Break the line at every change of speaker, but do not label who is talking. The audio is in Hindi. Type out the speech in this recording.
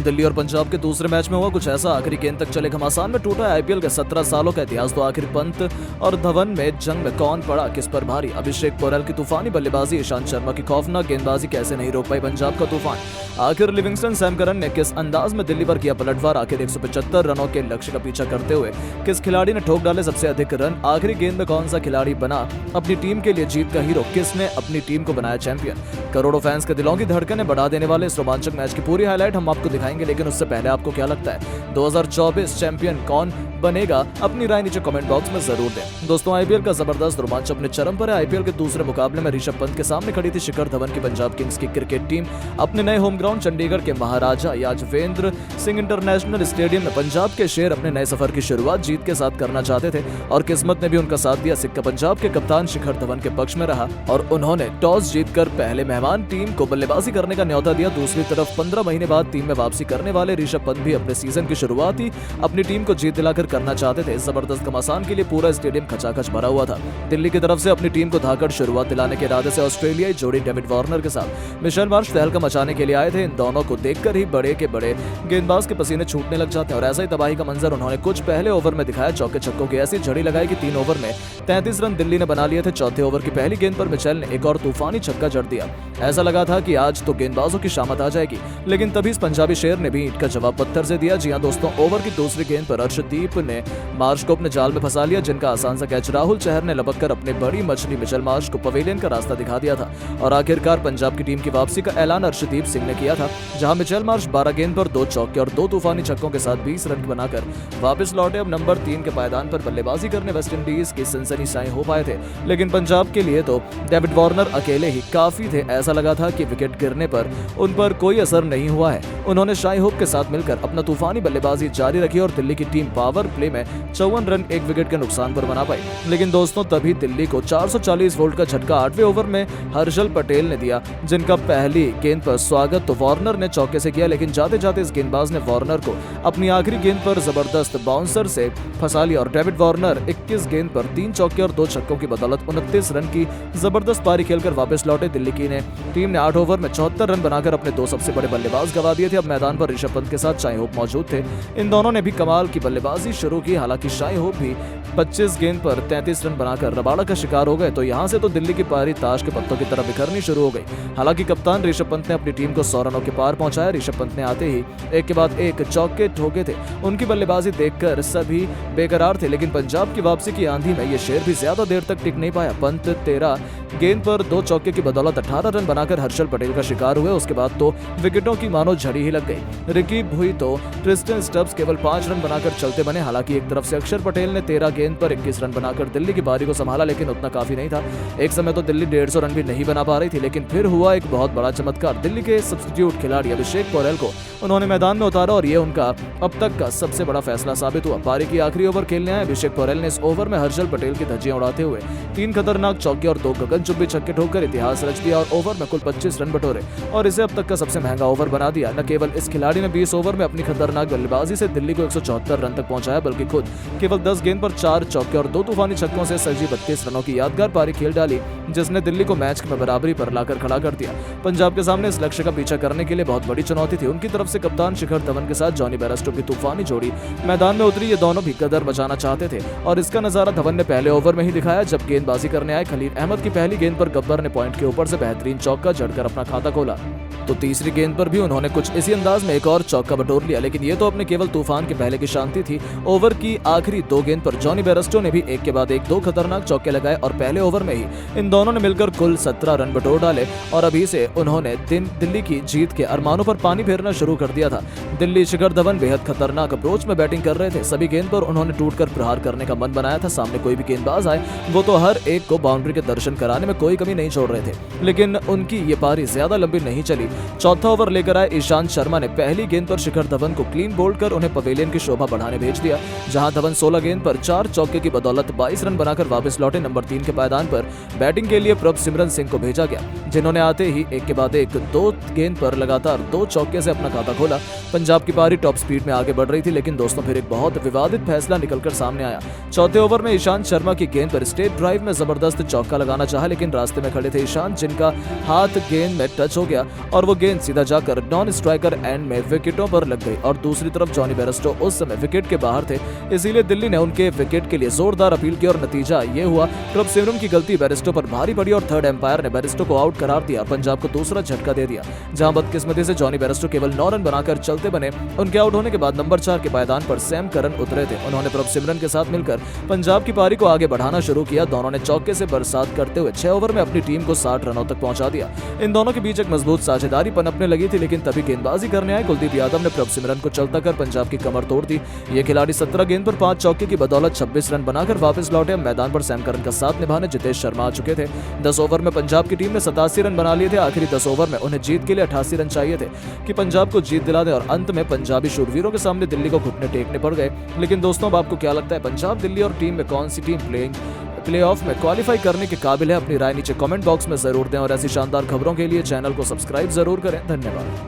दिल्ली और पंजाब के दूसरे मैच में हुआ कुछ ऐसा। आखिरी गेंद तक चले घमासान में टूटा आईपीएल के 17 सालों का इतिहास। तो आखिर पंत और धवन में जंग में कौन पड़ा किस पर भारी? अभिषेक पोरेल की तूफानी बल्लेबाजी, ईशांत शर्मा की खौफनाक गेंदबाजी, कैसे नहीं रोक पाई पंजाब का तूफान? आखिर लिविंगस्टन सैम करन ने किस अंदाज में दिल्ली पर किया पलटवार? आखिर 175 रनों के लक्ष्य का पीछा करते हुए किस खिलाड़ी ने ठोक डाले सबसे अधिक रन? आखिरी गेंद में कौन सा खिलाड़ी बना अपनी टीम के लिए जीत का हीरो? किसने अपनी टीम को बनाया चैंपियन? करोड़ों फैंस के दिलों की धड़कनें बढ़ा देने वाले इस रोमांचक मैच की पूरी हाईलाइट हम आपको दिखाएंगे, लेकिन उससे पहले आपको क्या लगता है 2024 चैंपियन कौन बनेगा? अपनी राय नीचे कमेंट बॉक्स में जरूर दें। दोस्तों, आईपीएल का जबरदस्त रोमांच अपने चरम पर है। आईपीएल के दूसरे मुकाबले में ऋषभ पंत के सामने खड़ी थी शिखर धवन की पंजाब किंग्स की क्रिकेट टीम। अपने नए होम ग्राउंड चंडीगढ़ के महाराजा याजवेंद्र सिंह इंटरनेशनल स्टेडियम में पंजाब के शेर अपने नए सफर की शुरुआत जीत के साथ करना चाहते थे और किस्मत ने भी उनका साथ दिया। सिक्का पंजाब के कप्तान शिखर धवन के पक्ष में रहा और उन्होंने टॉस जीतकर पहले मेहमान टीम को बल्लेबाजी करने का न्योता दिया। दूसरी तरफ 15 महीने बाद टीम में वापसी करने वाले ऋषभ पंत भी अपने सीजन की शुरुआत ही अपनी टीम को जीत दिलाकर करना चाहते थे। जबरदस्त घमासान के लिए पूरा स्टेडियम खचाखच भरा हुआ था। दिल्ली की तरफ से अपनी टीम को धाकड़ शुरुआत दिलाने के इरादे से ऑस्ट्रेलियाई जोड़ी डेविड वार्नर के साथ मिशेल मार्श तहलका मचाने के लिए आए थे। इन दोनों को देखकर ही बड़े के बड़े गेंदबाज के पसीने छूटने लग जाते हैं और ऐसा ही तबाही का मंजर उन्होंने कुछ पहले ओवर में दिखाया। चौके छक्कों की ऐसी झड़ी लगाई कि 3 ओवर में 33 रन दिल्ली ने बना लिए थे। चौथे ओवर की पहली गेंद पर मिचेल ने एक और तूफानी छक्का जड़ दिया। ऐसा लगा था कि आज तो गेंदबाजों की शामत आ जाएगी, लेकिन तभी इस पंजाबी शेर ने भी ईंट का जवाब पत्थर से दिया। जी हां दोस्तों, ओवर की दूसरी गेंद पर अर्शदीप ने मार्श को अपने जाल में फंसा लिया, जिनका आसान सा कैच राहुल चहर ने लपक कर अपने बड़ी मछली मिचेल मार्श को पवेलियन का रास्ता दिखा दिया था। और आखिरकार पंजाब की टीम की वापसी का ऐलान अर्शदीप सिंह ने किया था, जहां मिचेल मार्श 12 गेंद पर 2 चौके और 2 तूफानी छक्कों के साथ 20 रन बनाकर वापस लौटे। अब नंबर 3 के पायदान पर बल्लेबाजी करने वेस्टइंडीज की सनसनी साई हो पाए थे, लेकिन पंजाब के लिए तो डेविड वार्नर अकेले ही काफी थे। ऐसा लगा था कि विकेट गिरने पर उन पर कोई असर नहीं हुआ है। उन्होंने शाई होप के साथ मिलकर अपना तूफानी बल्लेबाजी जारी रखी और दिल्ली की टीम पावर प्ले में 54 रन 1 विकेट के नुकसान पर बना पाई। लेकिन दोस्तों, तभी दिल्ली को 440 वोल्ट का झटका 8वें ओवर में हर्षल पटेल ने दिया, जिनका पहली गेंद पर स्वागत तो वार्नर ने चौके से किया, लेकिन जाते जाते इस गेंदबाज ने वार्नर को अपनी आखिरी गेंद पर जबरदस्त बाउंसर से फंसा लिया और डेविड वार्नर 21 गेंद पर 3 चौके और 2 छक्कों की बदौलत 29 रन की जबरदस्त पारी खेलकर वापस लौटे। दिल्ली की टीम ने 8 ओवर में 74 रन बनाकर अपने 2 सबसे बड़े बल्लेबाज गवा दिए थे। अब मैदान पर ऋषभ पंत के साथ शाई होप मौजूद थे। इन दोनों ने भी कमाल की बल्लेबाजी शुरू की। हालांकि शाई होप भी 25 गेंद पर 33 रन बनाकर रबाड़ा का शिकार हो गए, तो यहां से तो दिल्ली की पारी ताश के पत्तों की तरह बिखरनी शुरू हो गई। हालांकि कप्तान ऋषभ पंत ने अपनी टीम को 100 रनों के पार पहुंचाया। ऋषभ पंत ने आते ही एक के बाद एक चौके ठोके थे। उनकी बल्लेबाजी देखकर सभी बेकरार थे, लेकिन पंजाब की वापसी की आंधी में ये शेर भी ज्यादा देर तक टिक नहीं पाया। पंत 13 गेंद पर 2 चौके की बदौलत 18 रन बनाकर हर्षल पटेल का शिकार हुए। उसके बाद तो विकेटों की मानो झड़ी ही लग गई। रिकी भुई तो ट्रिस्टन स्टब्स केवल 5 रन बनाकर चलते बने। हालांकि एक तरफ से अक्षर पटेल ने 13 गेंद पर 21 रन बनाकर दिल्ली की पारी को संभाला, लेकिन उतना काफी नहीं था। एक समय तो दिल्ली 150 रन भी नहीं बना पा रही थी, लेकिन फिर हुआ एक बहुत बड़ा चमत्कार। दिल्ली के सब्स्टिट्यूट खिलाड़ी अभिषेक पोरेल को उन्होंने मैदान में उतारा और ये उनका अब तक का सबसे बड़ा फैसला साबित हुआ। पारी की आखिरी ओवर खेलने आए अभिषेक पोरेल ने इस ओवर में हर्षल पटेल की धज्जियां उड़ाते हुए 3 खतरनाक चौके और 2 गगनचुंबी छक्के ठोककर इतिहास रच दिया और ओवर में कुल 25 रन बटोरे और इसे अब तक का सबसे महंगा ओवर बना दिया। न केवल इस खिलाड़ी ने 20 ओवर में अपनी खतरनाक बल्लेबाजी से दिल्ली को 174 रन तक पहुंचाया, बल्कि खुद केवल 10 गेंद पर 4 चौके और 2 तूफानी छक्कों से सजी 32 रनों की यादगार पारी खेल डाली, जिसने दिल्ली को मैच में बराबरी पर लाकर खड़ा कर दिया। पंजाब के सामने इस लक्ष्य का पीछा करने के लिए बहुत बड़ी चुनौती थी। उनकी तरफ से कप्तान शिखर धवन के साथ जॉनी बेयरस्टो की तूफानी जोड़ी मैदान में उतरी। ये दोनों भी कदर बचाना चाहते थे और इसका नजारा धवन ने पहले ओवर में ही दिखाया, जब गेंदबाजी करने आए खलील अहमद की पहली गेंद पर गब्बर ने पॉइंट के ऊपर से बेहतरीन चौका जड़कर अपना खाता खोला। तो तीसरी गेंद पर भी उन्होंने कुछ इसी अंदाज में एक और चौका बटोर लिया, लेकिन ये तो अपने केवल तूफान के पहले की शांति थी। ओवर की आखिरी 2 गेंद पर जॉनी बेयरस्टो ने भी एक के बाद एक 2 खतरनाक चौके लगाए और पहले ओवर में ही इन दोनों ने मिलकर कुल 17 रन बटोर डाले और अभी से उन्होंने दिल्ली की जीत के अरमानों पर पानी फेरना शुरू कर दिया था। दिल्ली शिखर धवन बेहद खतरनाक अप्रोच में बैटिंग कर रहे थे। सभी गेंद पर उन्होंने टूटकर प्रहार करने का मन बनाया था। सामने कोई भी गेंदबाज आए वो तो हर एक को बाउंड्री के दर्शन कराने में कोई कमी नहीं छोड़ रहे थे, लेकिन उनकी ये पारी ज्यादा लंबी नहीं चली। चौथा ओवर लेकर आए ईशांत शर्मा ने पहली गेंद पर शिखर धवन को क्लीन बोल्ड कर उन्हें पवेलियन की शोभा बढ़ाने भेज दिया, जहां धवन 16 गेंद पर 4 चौके की बदौलत 22 रन बनाकर वापस लौटे। नंबर 3 के पायदान पर बैटिंग के लिए प्रभसिमरन सिंह को भेजा गया, जिन्होंने आते ही एक के बाद एक 2 गेंद पर लगातार 2 चौके से अपना खाता खोला। पंजाब की पारी टॉप स्पीड में आगे बढ़ रही थी, लेकिन दोस्तों फिर एक बहुत विवादित फैसला निकलकर सामने आया। चौथे ओवर में ईशांत शर्मा की गेंद पर स्टेट ड्राइव में जबरदस्त चौका लगाना चाहा, लेकिन रास्ते में खड़े थे ईशांत, जिनका हाथ गेंद में टच हो गया और और वो गेंद सीधा जाकर नॉन स्ट्राइकर एंड में विकेटों पर लग गई और दूसरी तरफ जॉनी बेयरस्टो उस समय विकेट के बाहर थे, इसीलिए दिल्ली ने उनके विकेट के लिए जोरदार अपील की और नतीजा ये हुआ प्रभ सिमरन की गलती बेयरस्टो पर भारी पड़ी और थर्ड एम्पायर ने बेयरस्टो को आउट करार दिया। पंजाब को दूसरा झटका दे दिया, जहां बदकिस्मती से जॉनी बेयरस्टो केवल 9 रन बनाकर चलते बने। उनके आउट होने के बाद नंबर 4 के पायदान पर सैम करन उतरे थे। उन्होंने प्रभ सिमरन के साथ मिलकर पंजाब की पारी को आगे बढ़ाना शुरू किया। दोनों ने चौके से बरसात करते हुए 6 ओवर में अपनी टीम को 60 रनों तक पहुंचा दिया। इन दोनों के बीच एक मजबूत साझेदारी पनपने लगी थी, लेकिन तभी गेंदबाजी करने आए कुलदीप यादव ने प्रभ सिमरन को चलता कर पंजाब की कमर तोड़ दी। ये खिलाड़ी 17 गेंद पर 5 चौके की बदौलत 26 रन बनाकर वापस लौटे। मैदान पर सैम करन का साथ निभाने जितेश शर्मा आ चुके थे। 10 ओवर में पंजाब की टीम ने 87 रन बना लिए थे। आखिरी 10 ओवर में उन्हें जीत के लिए 88 रन चाहिए थे कि पंजाब को जीत दिला दे और अंत में पंजाबी शूरवीरों के सामने दिल्ली को घुटने टेकने पड़ गए। लेकिन दोस्तों, अब आपको क्या लगता है, पंजाब, दिल्ली और टीम में कौन सी टीम प्लेऑफ में क्वालिफाई करने के काबिल है? अपनी राय नीचे कमेंट बॉक्स में जरूर दें और ऐसी शानदार खबरों के लिए चैनल को सब्सक्राइब जरूर करें। धन्यवाद।